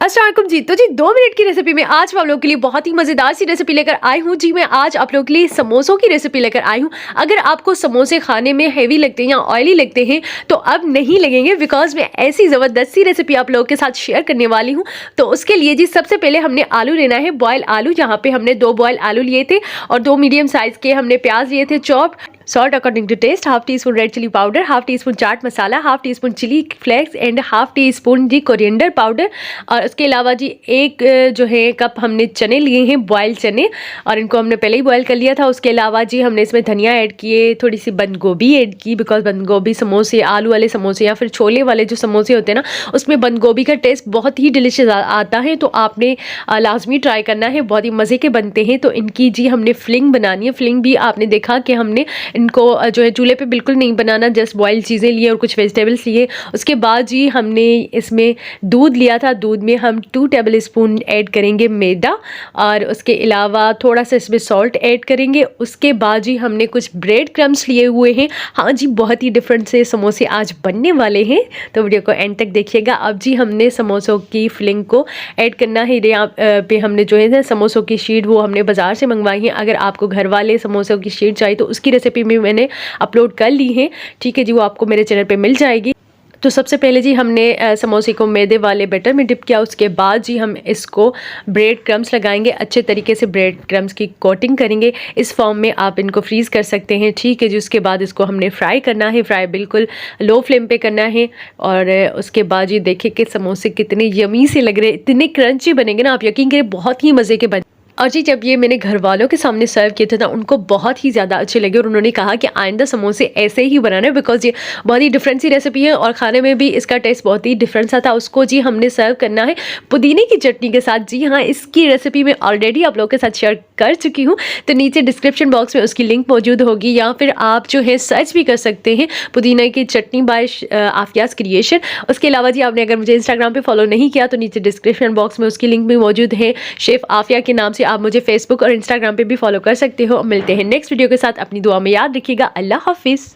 अस्सलाम वालेकुम जी। तो जी 2 मिनट की रेसिपी में आज मैं आप लोगों के लिए बहुत ही मज़ेदार सी रेसिपी लेकर आई हूँ जी। मैं आज आप लोगों के लिए समोसों की रेसिपी लेकर आई हूँ। अगर आपको समोसे खाने में हेवी लगते हैं या ऑयली लगते हैं तो अब नहीं लगेंगे, बिकॉज मैं ऐसी ज़बरदस्त सी रेसिपी आप लोगों के साथ शेयर करने वाली हूँ। तो उसके लिए जी सबसे पहले हमने आलू लेना है, बॉयल आलू। यहाँ पे हमने 2 बॉयल आलू लिए थे और 2 मीडियम साइज़ के हमने प्याज लिए थे chop. Salt according to taste, half teaspoon red chilli powder, half teaspoon chaat masala, half teaspoon chilli flakes and half teaspoon जी कोरिएंडर पाउडर। और उसके अलावा जी एक जो है कप हमने चने लिए हैं, बॉयल चने, और इनको हमने पहले ही बॉयल कर लिया था। उसके अलावा जी हमने इसमें धनिया ऐड किए, थोड़ी सी बंद गोभी ऐड की, बिकॉज बंद गोभी समोसे, आलू वाले समोसे या फिर छोले वाले जो समोसे होते हैं ना, उसमें बंद गोभी का टेस्ट बहुत ही डिलीशियस आता है। तो आपने लाजमी ट्राई करना है, बहुत ही मज़े के बनते हैं। तो इनकी जी हमने फिलिंग बनानी है। फिलिंग भी आपने देखा कि हमने इनको जो है चूल्हे पे बिल्कुल नहीं बनाना, जस्ट बॉयल चीज़ें लिए और कुछ वेजिटेबल्स लिए। उसके बाद जी हमने इसमें दूध लिया था, दूध में हम 2 टेबल स्पून ऐड करेंगे मैदा, और उसके अलावा थोड़ा सा इसमें सॉल्ट ऐड करेंगे। उसके बाद जी हमने कुछ ब्रेड क्रम्स लिए हुए हैं। हाँ जी, बहुत ही डिफरेंट से समोसे आज बनने वाले हैं, तो वीडियो को एंड तक देखिएगा। अब जी हमने समोसों की फिलिंग को ऐड करना है। यहाँ पे हमने जो है समोसों की शीट वो हमने बाज़ार से मंगवाई है। अगर आपको घर वाले समोसों की शीट चाहिए तो उसकी रेसिपी में मैंने अपलोड कर ली है, ठीक है जी, वो आपको मेरे चैनल पे मिल जाएगी। तो सबसे पहले जी हमने समोसे को मैदे वाले बैटर में डिप किया। उसके बाद जी हम इसको ब्रेड क्रम्स लगाएंगे, अच्छे तरीके से ब्रेड क्रम्स की कोटिंग करेंगे। इस फॉर्म में आप इनको फ्रीज़ कर सकते हैं, ठीक है जी। उसके बाद इसको हमने फ्राई करना है, फ्राई बिल्कुल लो फ्लेम पे करना है। और उसके बाद जी देखिए कि समोसे कितने यमी से लग रहे हैं, इतने क्रंची बनेंगे ना, आप यकीन करें बहुत ही मज़े के बने। और जी जब ये मैंने घर वालों के सामने सर्व किए थे ना, उनको बहुत ही ज़्यादा अच्छे लगे और उन्होंने कहा कि आइंदा समोसे ऐसे ही बनाना है, बिकॉज ये बहुत ही डिफरेंट सी रेसिपी है और खाने में भी इसका टेस्ट बहुत ही डिफरेंट सा था। उसको जी हमने सर्व करना है पुदीने की चटनी के साथ। जी हाँ, इसकी रेसिपी मैं ऑलरेडी आप लोगों के साथ शेयर कर चुकी हूँ, तो नीचे डिस्क्रिप्शन बॉक्स में उसकी लिंक मौजूद होगी, या फिर आप जो है सर्च भी कर सकते हैं पुदीना की चटनी बाय आफियाज क्रिएशन। उसके अलावा जी आपने अगर मुझे इंस्टाग्राम पे फॉलो नहीं किया तो नीचे डिस्क्रिप्शन बॉक्स में उसकी लिंक भी मौजूद है, शेफ़ आफिया के नाम से। आप मुझे फेसबुक और इंस्टाग्राम पे भी फॉलो कर सकते हो। मिलते हैं नेक्स्ट वीडियो के साथ, अपनी दुआ में याद रखिएगा। अल्लाह हाफिज़।